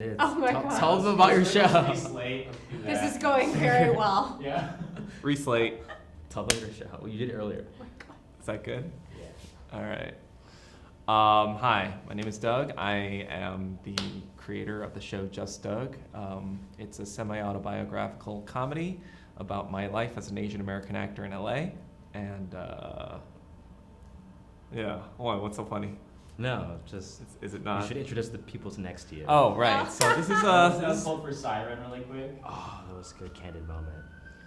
Oh my tell, God. tell them about your show. Reslate. This is going very well. Yeah. Reslate. Tell them your show. Well, you did it earlier. Oh my God. Is that good? Yeah. All right. Hi, my name is Doug. I am the creator of the show Just Doug. It's a semi-autobiographical comedy about my life as an Asian American actor in LA. And yeah, what's so funny? No, just Is it you not? should introduce the people next to you. Oh, right. So this is Let's pull for Siren really quick. Oh, that was a good candid moment.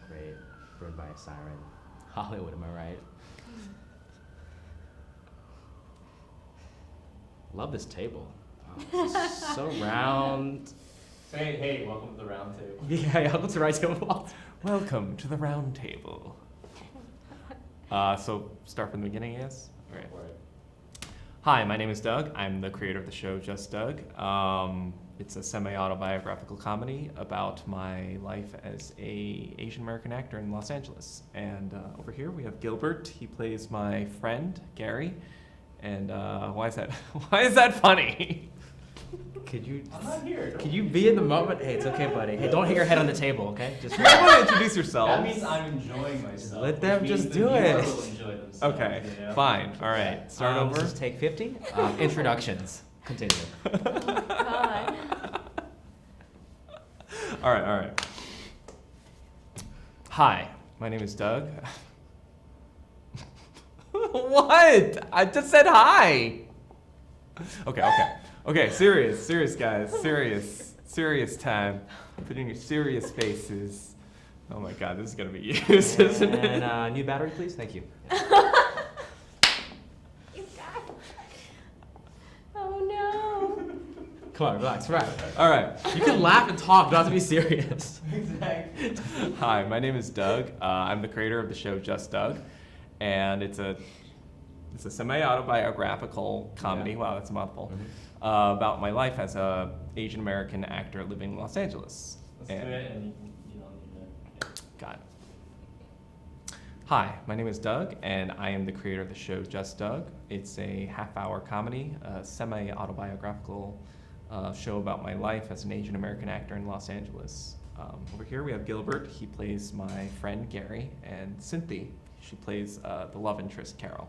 Great. Burned by a siren. Hollywood, am I right? Love this table. Oh, this is so round. Say, hey, welcome to the Roundtable. Yeah, welcome to Right Table. welcome to the Roundtable. So start from the beginning, yes? All right. For it. Hi, my name is Doug. I'm the creator of the show Just Doug. It's a semi-autobiographical comedy about my life as a Asian American actor in Los Angeles. And over here we have Gilbert. He plays my friend Gary. And why is that funny? Could you I'm not here. could you be in the moment? Hey, it's okay, buddy. Hey, don't hit your head on the table, okay? Just You want to introduce yourself? That means I'm enjoying myself. Let them which means just the do viewer it. will enjoy themselves, Okay, you know? fine. All right, start over. This is take 50. Introductions. Continue. God. All right. Hi, my name is Doug. What? I just said hi. Okay, serious guys, serious time. Put in your serious faces. Oh my God, this is gonna be used, isn't it? And new battery, please. Thank you. You guys. Oh no. Come on, relax. Right. All right. You can laugh and talk. You don't have to be serious. Exactly. Hi, my name is Doug. I'm the creator of the show Just Doug, and it's a semi-autobiographical comedy. Yeah. Wow, that's a mouthful. Mhm. About my life as a Asian American actor living in Los Angeles. Let's do it, and you don't need to. Got it. Hi, my name is Doug, and I am the creator of the show Just Doug. It's a half-hour comedy, a semi-autobiographical show about my life as an Asian American actor in Los Angeles. Over here we have Gilbert. He plays my friend Gary, and Cynthy. She plays the love interest Carol.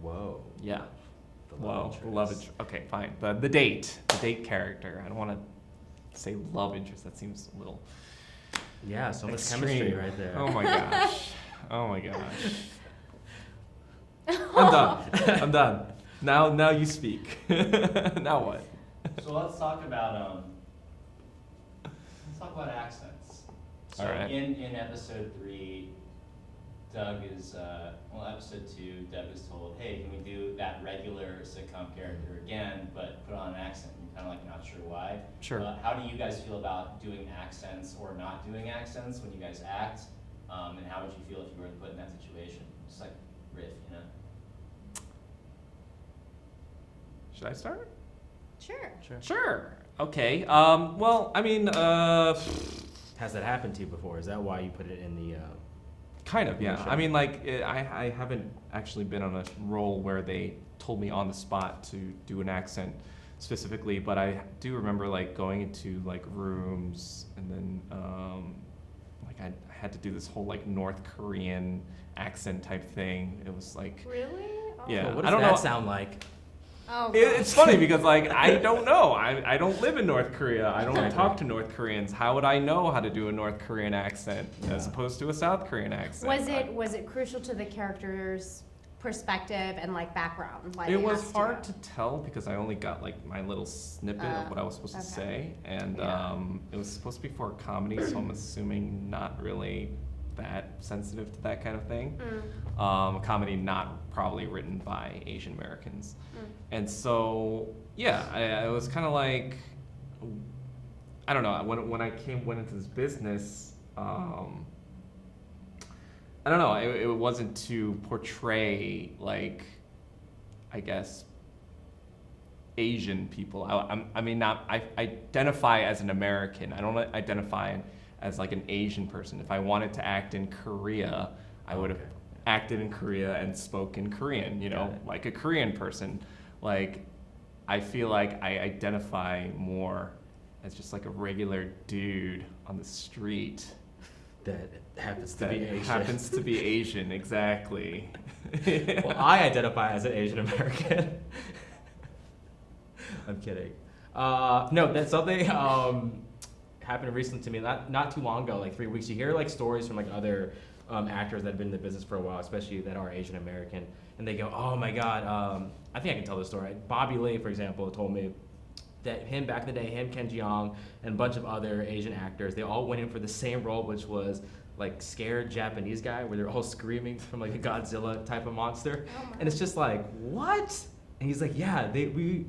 Whoa. Yeah. The Whoa, interest. love interest. Okay, fine. The date character. I don't want to say love interest. That seems a little Yeah, so much extreme. chemistry right there. Oh my gosh. Oh my gosh. I'm done. Now you speak. Now what? So let's talk about accents. So All right. in episode 3, Doug is episode 2, Doug is told, hey, can we do that regular sitcom character again, but put on an accent? And you're kind of like not sure why. Sure. How do you guys feel about doing accents or not doing accents when you guys act? And how would you feel if you were put in that situation? Just like riff, you know? Should I start? Sure. Sure. Okay. Well, I mean, Has that happened to you before? Is that why you put it in the? kind of, yeah. Sure. I mean, like, I haven't actually been on a role where they told me on the spot to do an accent specifically, but I do remember like going into like rooms and then like I had to do this whole like North Korean accent type thing. It was like, Really? Oh. Yeah. Well, what I does don't that know. sound like? Oh. It's funny because like I don't know. I don't live in North Korea. I don't Exactly. talk to North Koreans. How would I know how to do a North Korean accent as Yeah. opposed to a South Korean accent? Was it crucial to the character's perspective and like background? Why It they was asked hard you? to tell because I only got like my little snippet of what I was supposed to okay. say, and Yeah. it was supposed to be for a comedy, so I'm assuming not really that sensitive to that kind of thing. A comedy not probably written by Asian Americans, and so yeah, I was kind of like, I don't know, when I went into this business. I don't know. It wasn't to portray like, I guess, Asian people. I mean, not. I identify as an American. I don't identify as like an Asian person. If I wanted to act in Korea, I would have acted in Korea and spoken Korean. You know, Got it. like a Korean person. Like, I feel like I identify more as just like a regular dude on the street. That happens to That be Asian. happens to be Asian, exactly. Well, I identify as an Asian American. I'm kidding. No, that's something happened recently to me, not too long ago, like 3 weeks. You hear like stories from like other actors that have been in the business for a while, especially that are Asian American, and they go, "Oh my God, I think I can tell the story." Bobby Lee, for example, told me that him back in the day, him, Ken Jeong, and a bunch of other Asian actors, they all went in for the same role, which was like scared Japanese guy, where they're all screaming from like a Godzilla type of monster, and it's just like, what? And he's like, yeah, we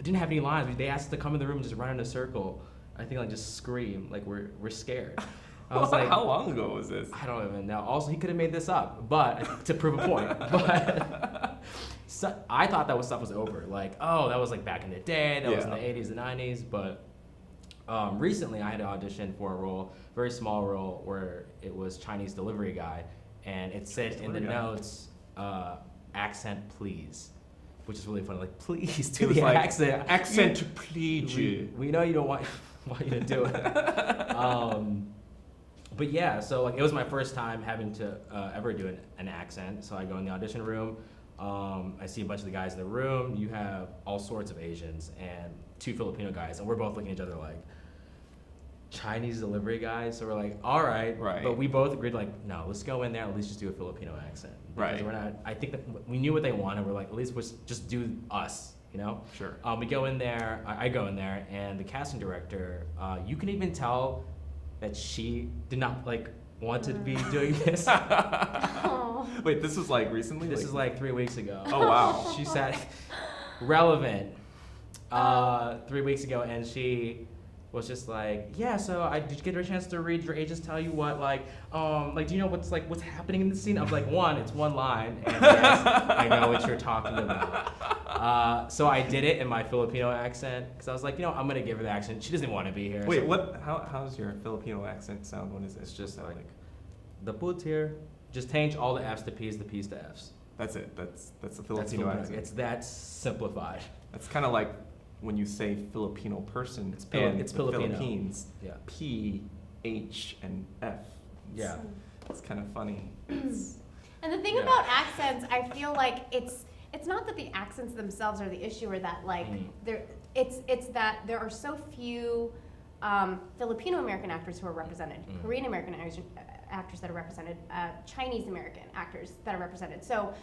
didn't have any lines. They asked us to come in the room and just run in a circle. I think like just scream, like we're scared. I was like, how long ago was this? I don't even know. Also, he could have made this up, but to prove a point. But so, I thought that stuff was over. Like, oh, that was like back in the day. That was in the 80s and 90s. But recently, I had to audition for a role, very small role, where it was Chinese delivery guy, and it said in the notes, accent please, which is really funny. Like, please do the accent. Accent please. We know you don't want you to do it. But yeah, so like it was my first time having to ever do an accent. So I go in the audition room. I see a bunch of the guys in the room. You have all sorts of Asians and 2 Filipino guys, and we're both looking at each other like, Chinese delivery guys. So we're like, all right. But we both agreed like, no, let's go in there, at least just do a Filipino accent. Because we're not, I think that we knew what they wanted. We're like, at least let's just do us, you know? Sure. We go in there, I go in there, and the casting director, you can even tell that she did not like want to be doing this. Oh. Wait, this was like recently? This is like 3 weeks ago. Oh wow. She said, relevant, 3 weeks ago, and she was just like, yeah, so did you get a chance to read your agents tell you what, like do you know what's happening in the scene? I was like, one, it's one line, and yes, I know what you're talking about. So I did it in my Filipino accent, because I was like, I'm gonna give her the accent. She doesn't want to be here. Wait, so how's your Filipino accent sound? What is it? It's just like, the put here, just change all the F's to P's, the P's to F's. That's it. That's the That's Filipino accent. It's that simplified. It's kind of like when you say Filipino person, It's the Filipino. Philippines, Yeah. P, H, and F. Yeah. It's kind of funny. And the thing Yeah. about accents, I feel like it's not that the accents themselves are the issue, or that like it's that there are so few Filipino American actors who are represented, Korean American actors that are represented, Chinese American actors that are represented. So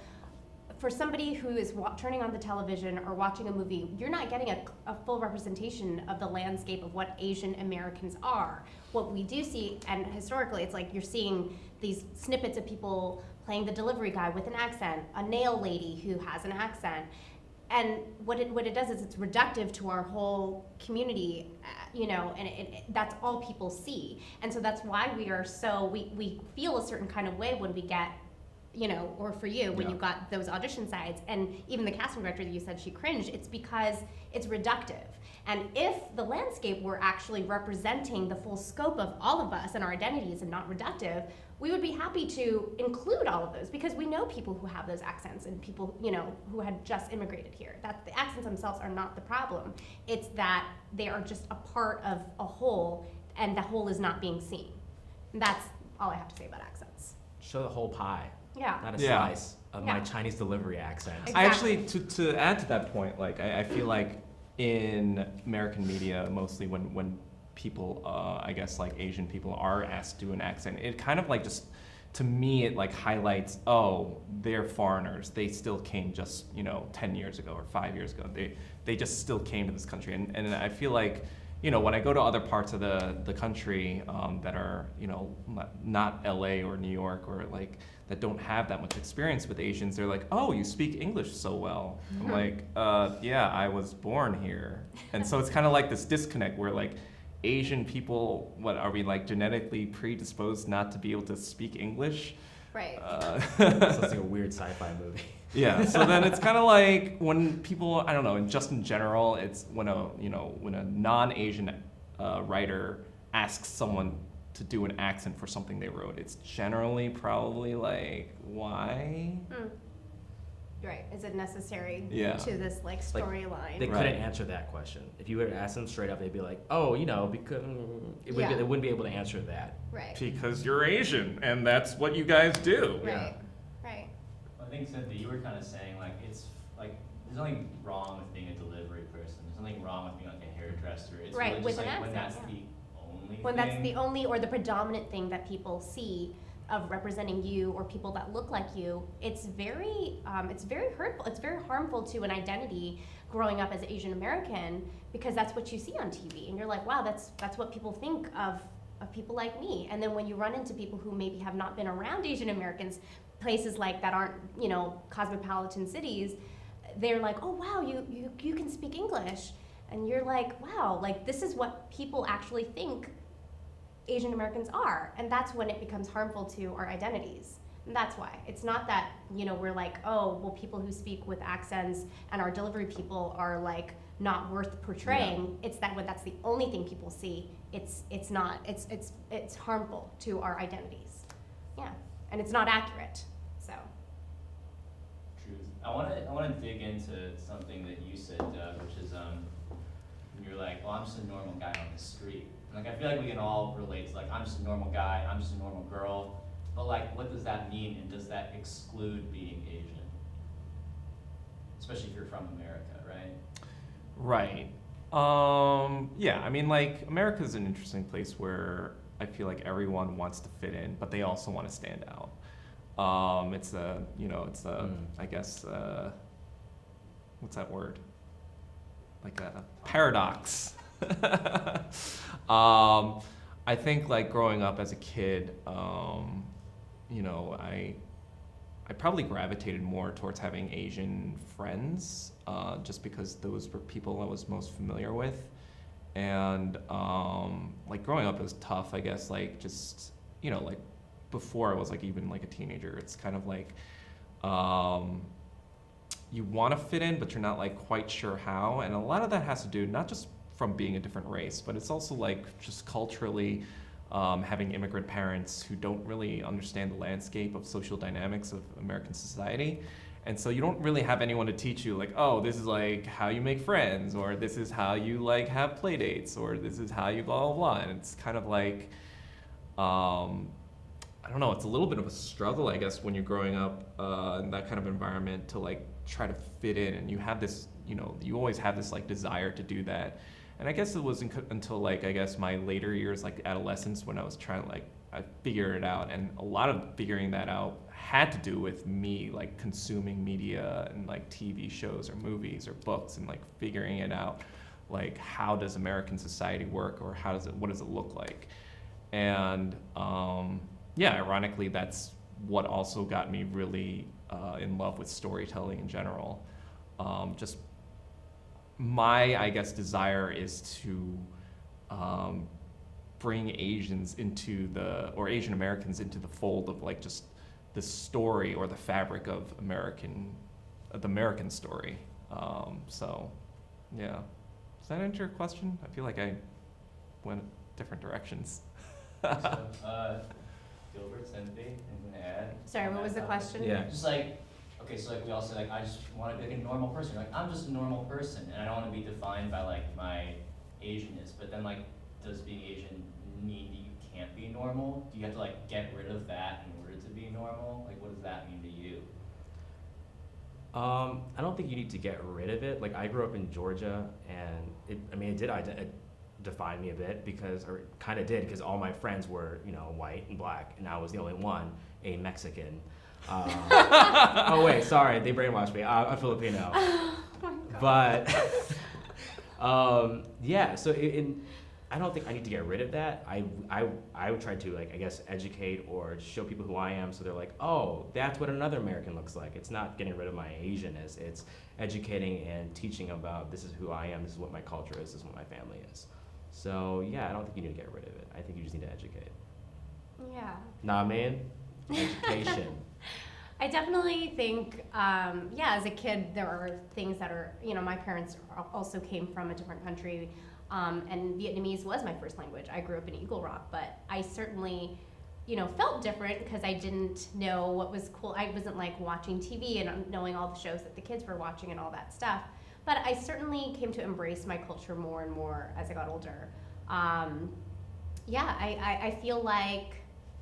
for somebody who is turning on the television or watching a movie, you're not getting a full representation of the landscape of what Asian Americans are. What we do see, and historically, it's like you're seeing these snippets of people playing the delivery guy with an accent, a nail lady who has an accent. And what it does is it's reductive to our whole community, and that's all people see. And so that's why we feel a certain kind of way when we get, or for you, when you got those audition sides, and even the casting director that you said she cringed, it's because it's reductive. And if the landscape were actually representing the full scope of all of us and our identities and not reductive, we would be happy to include all of those, because we know people who have those accents and people, who had just immigrated here. That the accents themselves are not the problem. It's that they are just a part of a whole, and the whole is not being seen. And that's all I have to say about accents. Show the whole pie, Yeah. not a Yeah. slice of my Chinese delivery accent. Exactly. I actually, to add to that point, like I feel like in American media, mostly when people, I guess like Asian people are asked to do an accent, it kind of like just, to me, it like highlights, oh, they're foreigners. They still came just, 10 years ago or 5 years ago. They just still came to this country. And I feel like, when I go to other parts of the country that are, not LA or New York, or like that don't have that much experience with Asians, they're like, oh, you speak English so well. I'm like, yeah, I was born here. And so it's kind of like this disconnect where like Asian people, what are we, like genetically predisposed not to be able to speak English? Right. Sounds like a weird sci-fi movie. Yeah, so then it's kind of like when people, I don't know, and just in general, it's when a non-Asian writer asks someone to do an accent for something they wrote, it's generally probably like, why? Right. Is it necessary Yeah. to this like Like, storyline? They Right. couldn't answer that question. If you were to ask them straight up, they'd be like, "Oh, because Yeah. they wouldn't be able to answer that." Right. Because you're Asian, and that's what you guys do. Right. Right. I think, Cynthia, you were kind of saying, like, it's, like, there's nothing wrong with being a delivery person. There's nothing wrong with being, like, a hairdresser. It's Right, really with just, an like, when that's accent, the only When that's the thing. only or the predominant thing that people see of representing you or people that look like you, it's very hurtful. It's very harmful to an identity growing up as Asian American because that's what you see on TV, and you're like, wow, that's what people think of people like me. And then when you run into people who maybe have not been around Asian Americans, places like that aren't cosmopolitan cities, they're like, oh wow, you can speak English, and you're like, wow, like this is what people actually think Asian Americans are, and that's when it becomes harmful to our identities. And that's why. It's not that, we're like, oh, well, people who speak with accents and our delivery people are like not worth portraying. It's that when that's the only thing people see, it's harmful to our identities. Yeah. And it's not accurate. So Truth. I want to dig into something that you said, Doug, which is when you're like, well, I'm just a normal guy on the street. Like, I feel like we can all relate to, like, I'm just a normal guy, I'm just a normal girl. But, like, what does that mean, and does that exclude being Asian? Especially if you're from America, right? Right. Yeah, I mean, like, America's an interesting place where I feel like everyone wants to fit in, but they also want to stand out. I guess, what's that word? Like a paradox. I think like growing up as a kid, I probably gravitated more towards having Asian friends, just because those were people I was most familiar with. And like growing up was tough, I guess, like just, like before I was like even like a teenager, it's kind of like, you want to fit in, but you're not like quite sure how. And a lot of that has to do not just from being a different race, but it's also like just culturally having immigrant parents who don't really understand the landscape of social dynamics of American society. And so you don't really have anyone to teach you like, oh, this is like how you make friends, or this is how you like have play dates, or this is how you blah, blah, blah. And it's kind of like, I don't know, it's a little bit of a struggle, I guess, when you're growing up in that kind of environment to like try to fit in. And you have this, you always have this like desire to do that. And I guess it wasn't until like, I guess my later years, like adolescence, when I was trying to like, I figured it out. And a lot of figuring that out had to do with me like consuming media and like TV shows or movies or books and like figuring it out. Like, how does American society work, or what does it look like? And yeah, ironically, that's what also got me really in love with storytelling in general. Just my, I guess, desire is to bring Asian Americans into the fold of like just the story or the fabric of the American story. So, yeah. Does that answer your question? I feel like I went different directions. So, Gilbert, Cynthy, anything to add? sorry, on what that was the topic? question? Yeah. Just like, okay, so like we all say, like, I just want to be like a normal person. Like, I'm just a normal person, and I don't want to be defined by like my Asianness. But then, like, does being Asian mean that you can't be normal? Do you have to like get rid of that in order to be normal? Like, what does that mean to you? I don't think you need to get rid of it. Like, I grew up in Georgia, and it did define me a bit or kind of did, because all my friends were, white and black, and I was the only one, a Mexican. Oh wait, sorry, they brainwashed me. I'm Filipino. But yeah, so I don't think I need to get rid of that. I would try to, like, I guess, educate or show people who I am, so they're like, oh, that's what another American looks like. It's not getting rid of my Asianness. It's educating and teaching about, this is who I am, this is what my culture is, this is what my family is. So yeah, I don't think you need to get rid of it. I think you just need to educate. Yeah. Nah, man, education. I definitely think, as a kid, there are things that are, my parents also came from a different country, and Vietnamese was my first language. I grew up in Eagle Rock, but I certainly felt different because I didn't know what was cool. I wasn't like watching TV and knowing all the shows that the kids were watching and all that stuff. But I certainly came to embrace my culture more and more as I got older. I feel like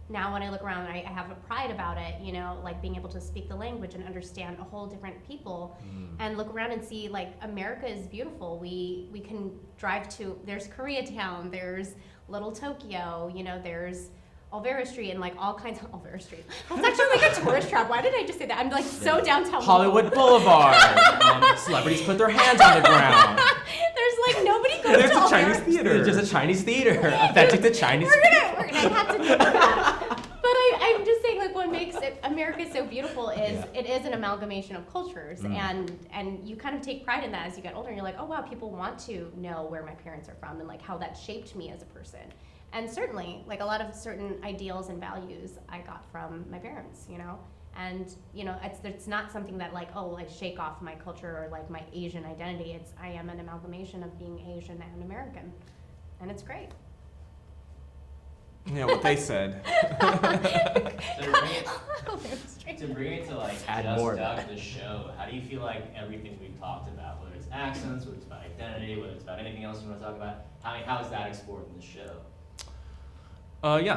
now when I look around, I have a pride about it, like being able to speak the language and understand a whole different people and look around and see like America is beautiful. We can drive to, there's Koreatown, there's Little Tokyo, there's Olvera Street and like all kinds of Olvera Street. That's actually like a tourist trap. Why did I just say that? I'm like so downtown. Hollywood Boulevard. Celebrities put their hands on the ground. There's like nobody goes There's to a Chinese Olvera. theater. There's just a Chinese theater. Authentic to Chinese We're gonna have to do that. But I'm just saying, like, what makes America so beautiful is it is an amalgamation of cultures, and you kind of take pride in that as you get older. And you're like, oh wow, people want to know where my parents are from and like how that shaped me as a person. And certainly, like a lot of certain ideals and values I got from my parents, And it's not something that like, oh, I shake off my culture or like my Asian identity. I am an amalgamation of being Asian and American, and it's great. Yeah, what they said. To bring it to like Add Just more. Doug, the show, how do you feel like everything we've talked about, whether it's accents, whether it's about identity, whether it's about anything else you want to talk about, how is that explored in the show?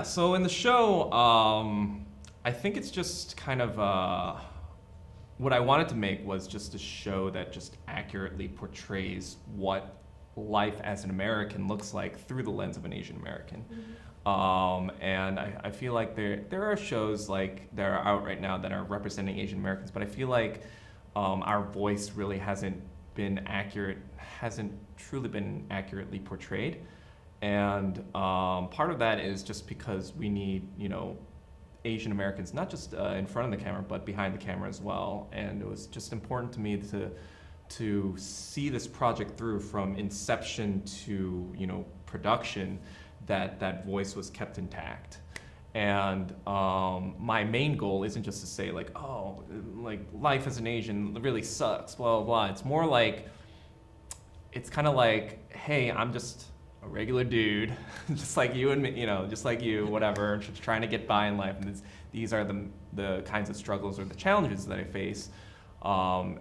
So in the show, I think it's just kind of what I wanted to make was just a show that just accurately portrays what life as an American looks like through the lens of an Asian American. And I feel like there are shows like that are out right now that are representing Asian Americans, but I feel like our voice really hasn't truly been accurately portrayed. And part of that is just because we need, Asian Americans, not just in front of the camera, but behind the camera as well. And it was just important to me to see this project through from inception to, production, that voice was kept intact. And my main goal isn't just to say like, oh, like life as an Asian really sucks, blah, blah, blah. It's more like, it's kind of like, hey, I'm just a regular dude, just like you and me, just like you, whatever, just trying to get by in life. And these are the kinds of struggles or the challenges that I face. I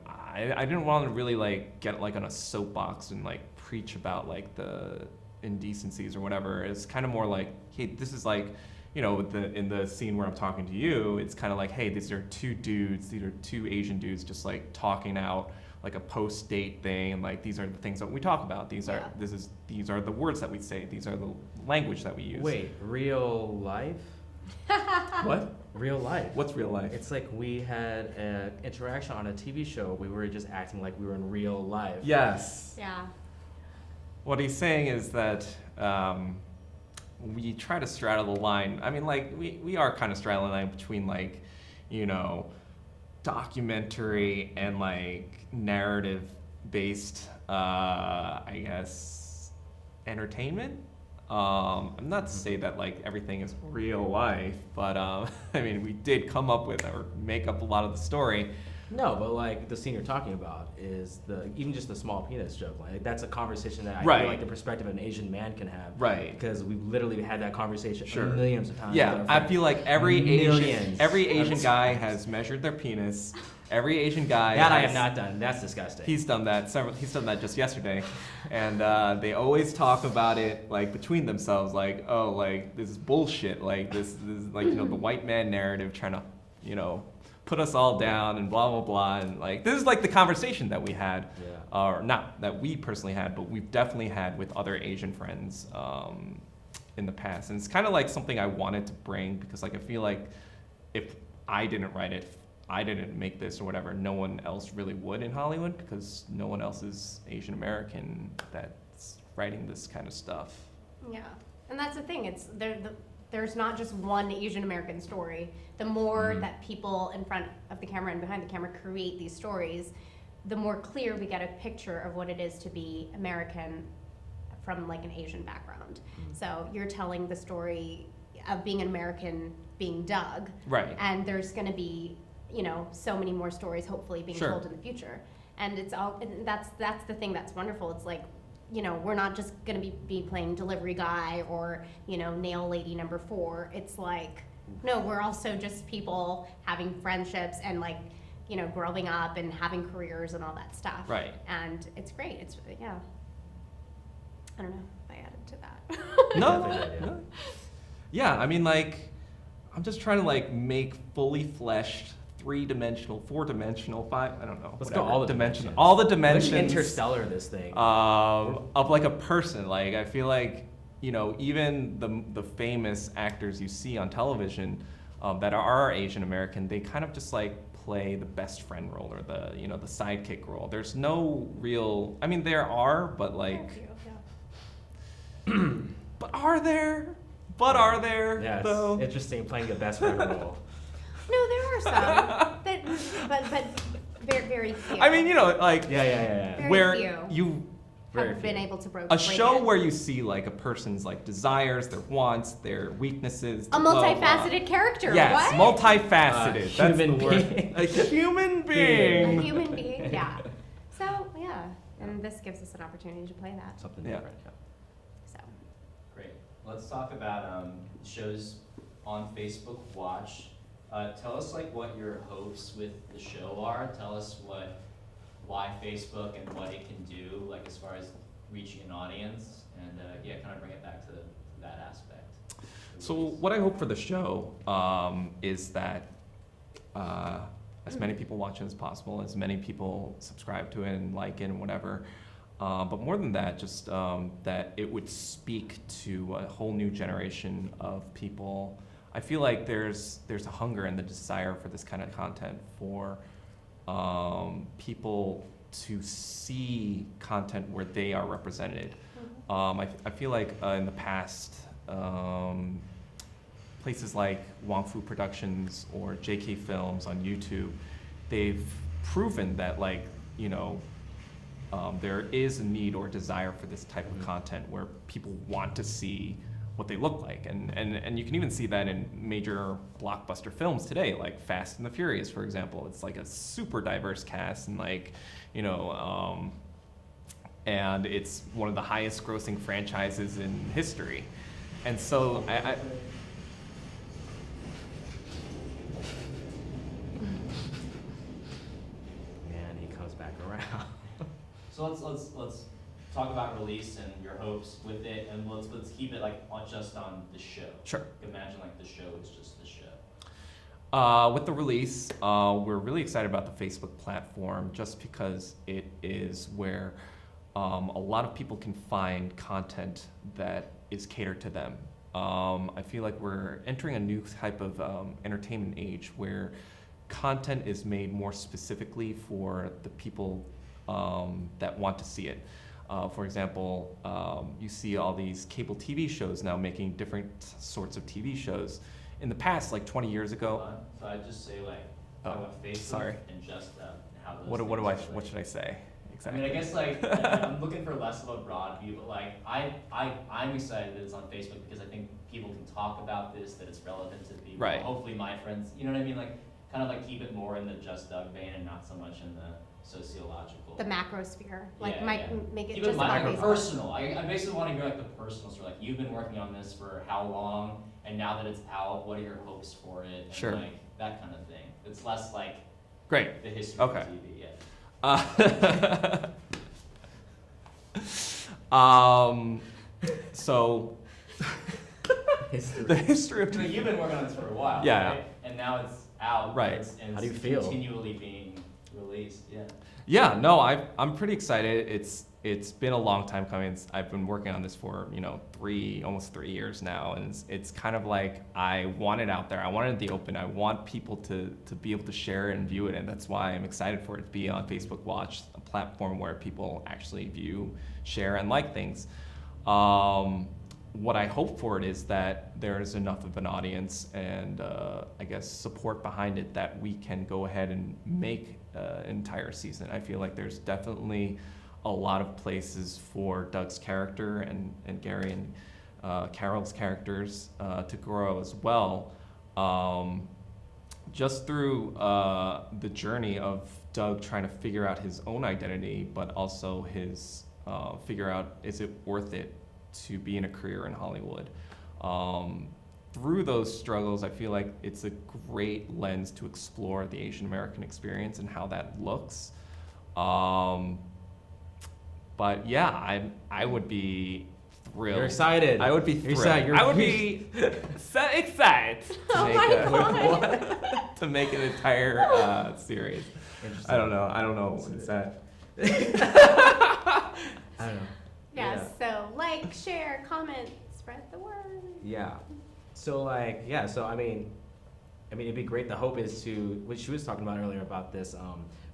didn't want to really like get like on a soapbox and like preach about like the indecencies or whatever. It's kind of more like, hey, this is like, in the scene where I'm talking to you, it's kind of like, hey, these are two dudes, these are two Asian dudes just like talking out like a post-date thing, and like these are the things that we talk about. These are the words that we say. These are the language that we use. Wait, real life? What? Real life. What's real life? It's like we had an interaction on a TV show. We were just acting like we were in real life. Yes. Yeah. What he's saying is that we try to straddle the line. I mean, like we are kind of straddling the line between like, documentary and like narrative based, I guess, entertainment. I'm not to say that like everything is real life, but I mean, we did come up with or make up a lot of the story. No, but like the scene you're talking about is even just the small penis joke. Like that's a conversation that I Right. feel like the perspective of an Asian man can have. Right. Because we've literally had that conversation Sure. millions of times. with Yeah, our I friends. feel like every Millions. Asian of guy times. has measured their penis. Every Asian guy That I has- have not done. That's disgusting. He's done that. He's done that just yesterday, and they always talk about it like between themselves, like, oh, like this is bullshit. Like this is like the white man narrative trying to put us all down and blah blah blah, and like this is like the conversation that we had, Yeah. or not that we personally had, but we've definitely had with other Asian friends in the past, and it's kind of like something I wanted to bring because like I feel like if I didn't write it. I didn't make this or whatever, no one else really would in Hollywood because no one else is Asian American that's writing this kind of stuff. Yeah, and that's the thing. There's not just one Asian American story. The more that people in front of the camera and behind the camera create these stories, the more clear we get a picture of what it is to be American from like an Asian background. So you're telling the story of being an American, being Doug, Right. and there's going to be so many more stories hopefully being Sure. told in the future. And and that's the thing that's wonderful. It's like, we're not just going to be playing delivery guy or, nail lady number 4. It's like No, we're also just people having friendships and like, growing up and having careers and all that stuff. Right. And it's great. It's, yeah. I don't know if I added to that. No, Definitely, no. Yeah, I mean, like, I'm just trying to like make fully fleshed, 3-dimensional, 4-dimensional, 5. I don't know. Let's whatever, go all the dimension, dimensions. all the Let's dimensions. interstellar this thing. Of like a person. Like, I feel like, even the famous actors you see on television that are Asian American, they kind of just like play the best friend role or the the sidekick role. There's no real. I mean, there are, but like. But are there? But are there? Yeah, though? it's interesting playing the best friend role. No, there are some, but very, very few. I mean, like Yeah. Very where few. you Very have been few. able to break a show it. where you see like a person's like desires, their wants, their weaknesses. A their blah, blah, blah. multifaceted character. Yes, What? multifaceted. That's human the word. being. A human A being. human being. Yeah. So yeah, and this gives us an opportunity to play that. Something Yeah. different. Yeah. So Great. Let's talk about shows on Facebook Watch. Tell us like what your hopes with the show are. Tell us why Facebook and what it can do, like as far as reaching an audience, and kind of bring it back to that aspect. So what I hope for the show is that as many people watch it as possible, as many people subscribe to it and like it and whatever. But more than that, just that it would speak to a whole new generation of people. I feel like there's a hunger and the desire for this kind of content for people to see content where they are represented. I feel like in the past, places like Wong Fu Productions or JK Films on YouTube, they've proven that there is a need or desire for this type of content where people want to see what they look like. And you can even see that in major blockbuster films today, like Fast and the Furious, for example. It's like a super diverse cast and and it's one of the highest grossing franchises in history. And so I Man, he comes back around. So let's talk about release and your hopes with it, and let's keep it like just on the show. Sure. Imagine like the show is just the show. With the release, we're really excited about the Facebook platform just because it is where a lot of people can find content that is catered to them. I feel like we're entering a new type of entertainment age where content is made more specifically for the people that want to see it. For example, you see all these cable TV shows now making different sorts of TV shows. In the past, like 20 years ago. So I just say like Oh, talk about Facebook sorry. and just how those. What things what should I say? I Exactly. mean, I guess like I'm looking for less of a broad view, but like I'm excited that it's on Facebook because I think people can talk about this, that it's relevant to people. Right. Hopefully my friends, you know what I mean? Like kind of like keep it more in the Just Doug vein and not so much in the sociological. the macrosphere, Yeah, make it Keep just it about micro Facebook. personal. I basically want to hear like the personal story. Like you've been working on this for how long, and now that it's out, what are your hopes for it? And Sure. like that kind of thing. It's less like Great. the history Okay. of TV. Yeah. So History. the history of So you've been working on this for a while, Yeah. right? And now it's out. Right. And How do you it's feel? continually being released. Yeah. Yeah, no, I'm pretty excited. It's been a long time coming. I've been working on this for almost 3 years now, and it's kind of like I want it out there. I want it in the open. I want people to be able to share it and view it, and that's why I'm excited for it to be on Facebook Watch, a platform where people actually view, share, and like things. What I hope for it is that there's enough of an audience and I guess support behind it that we can go ahead and make an entire season. I feel like there's definitely a lot of places for Doug's character and Gary and Carol's characters to grow as well. Just through the journey of Doug trying to figure out his own identity, but also his figure out, is it worth it to be in a career in Hollywood? through those struggles, I feel like it's a great lens to explore the Asian American experience and how that looks. But yeah, I would be thrilled. You're excited. I would be You're thrilled. excited. I would be so excited to Oh make my a, God. to make an entire series. Interesting. I don't know. It's that. I don't know. Yeah, so like, share, comment, spread the word. Yeah. So like, yeah. So I mean, it'd be great. The hope is to, which she was talking about earlier about this,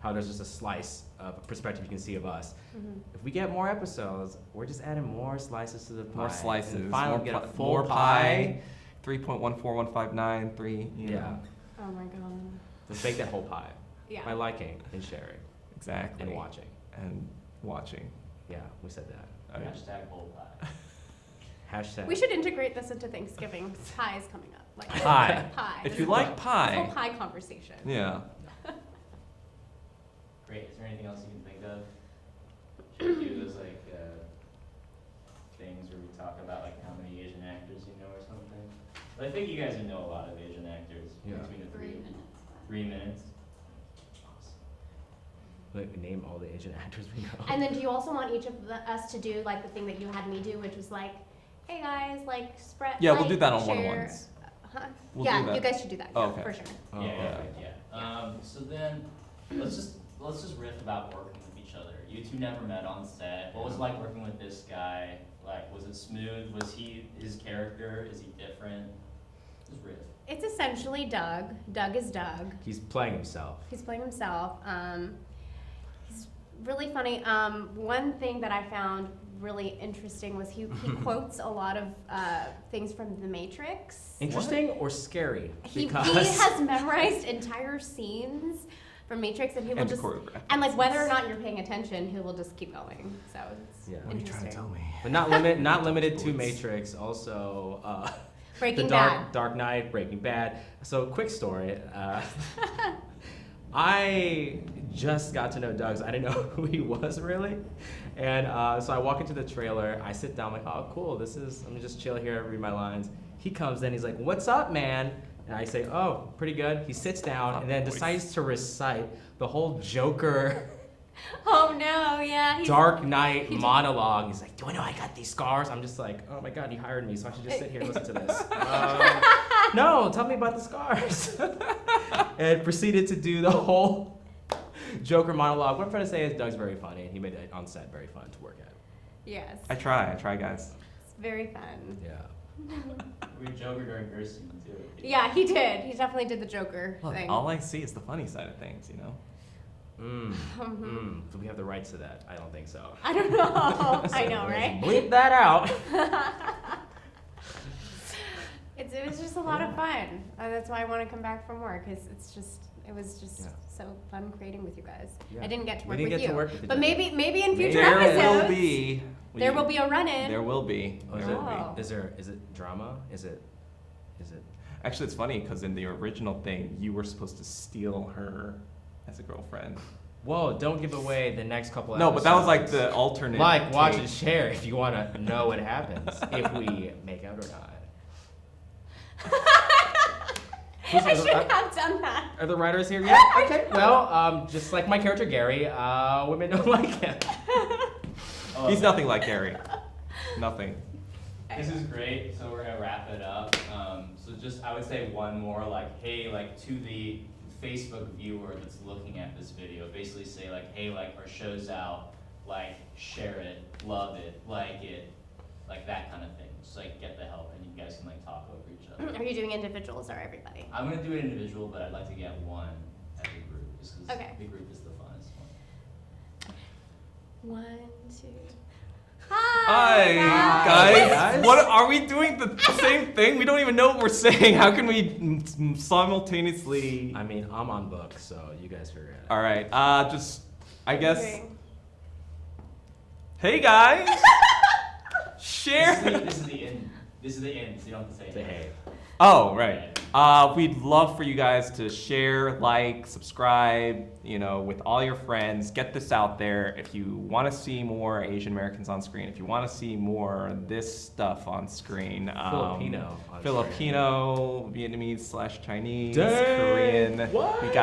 how there's just a slice of perspective you can see of us. Mm-hmm. If we get more episodes, we're just adding more slices to the pie. More slices, And finally more, get a full more pie. 3.14159, 3. You Yeah. know. Oh my God. Let's make that whole pie. Yeah. By liking and sharing Exactly. and watching. And watching. Yeah, we said that. Okay. Hashtag whole pie. Hashtag. We should integrate this into Thanksgiving. Pie is coming up. Like Pie. Pie. If you like This whole pie. pie conversation. Yeah. Great. Is there anything else you can think of? Should we do those like things where we talk about like how many Asian actors you know or something? But I think you guys know a lot of Asian actors. Yeah. Between the 3 three. minutes. 3 minutes. Like, name all the Asian actors we know. And then do you also want each of us to do like the thing that you had me do, which was like, hey guys, like spread. Yeah, we'll like, do that on share. one-on-ones. Huh? We'll yeah, do that. you guys should do that. Oh, Yeah, okay. for sure. Oh, Yeah. Yeah. So then, let's just riff about working with each other. You two never met on set. What was it like working with this guy? Like, was it smooth? Was his character? Is he different? Just riff. It's essentially Doug. Doug is Doug. He's playing himself. He's playing himself. He's really funny. One thing that I found really interesting was he quotes a lot of things from The Matrix. Interesting or scary? He Because has memorized entire scenes from Matrix, and he will And just choreographed. and like whether or not you're paying attention, he will just keep going. So it's Yeah. What are you trying to interesting. tell me? But not limited to Matrix. Also, Breaking the Bad. Dark Knight, Breaking Bad. So quick story. I just got to know Doug. So I didn't know who he was really, and so I walk into the trailer. I sit down, like, oh, cool. I'm just chill here, read my lines. He comes in. He's like, "What's up, man?" And I say, "Oh, pretty good." He sits down and then decides to recite the whole Joker. Oh no, yeah. Dark Knight monologue. He's like, "Do I know I got these scars?" I'm just like, "Oh my God, he hired me, so I should just sit here and listen to this." No, tell me about the scars. And proceeded to do the whole Joker monologue. What I'm trying to say is Doug's very funny, and he made it on set very fun to work at. Yes. I try, guys. It's very fun. Yeah. We Joker during your scene too. Yeah, he did. He definitely did the Joker Look, thing. all I see is the funny side of things, you know? Do we have the rights to that? I don't think so. I don't know. I know, right? Bleep that out. It was just a lot of fun. That's why I want to come back for more, because it was just Yeah. so fun creating with you guys. Yeah. I didn't get to We work didn't with get you, to work with you, but Doug. maybe in future There episodes will be. there will be a run-in. There will be. Oh, There will be. Oh. Is it drama? Is it? Actually, it's funny because in the original thing, you were supposed to steal her as a girlfriend. Whoa! Don't give away the next couple. No, but that was like episodes. the alternate. Like, watch, take. and share if you want to know what happens if we make out or not. I should have done that. Are the writers here yet? Okay. Well, just like my character Gary, women don't like him. Oh, He's nothing like Gary. Nothing. This is great, so we're gonna wrap it up. So just, I would say one more, like, hey, like, to the Facebook viewer that's looking at this video, basically say, like, hey, like, our show's out, like, share it, love it, like that kind of thing. Just, like, get the help, and you guys can, like, talk over each other. Are you doing individuals or everybody? I'm gonna do it individual, but I'd like to get one as a group, just because Okay. the group is the funnest one. 1, 2. Hi, guys. guys. What are we doing? The same thing? We don't even know what we're saying. How can we simultaneously? I mean, I'm on book, so you guys figure it out. All right. I guess. Okay. Hey guys. This Share. is the end. This is the end, so you don't have to say Say anything. hey. Oh right. We'd love for you guys to share, like, subscribe, with all your friends. Get this out there. If you want to see more Asian Americans on screen, if you want to see more of this stuff on screen, Filipino on Filipino, Vietnamese/Chinese, Dang, Korean. what? We got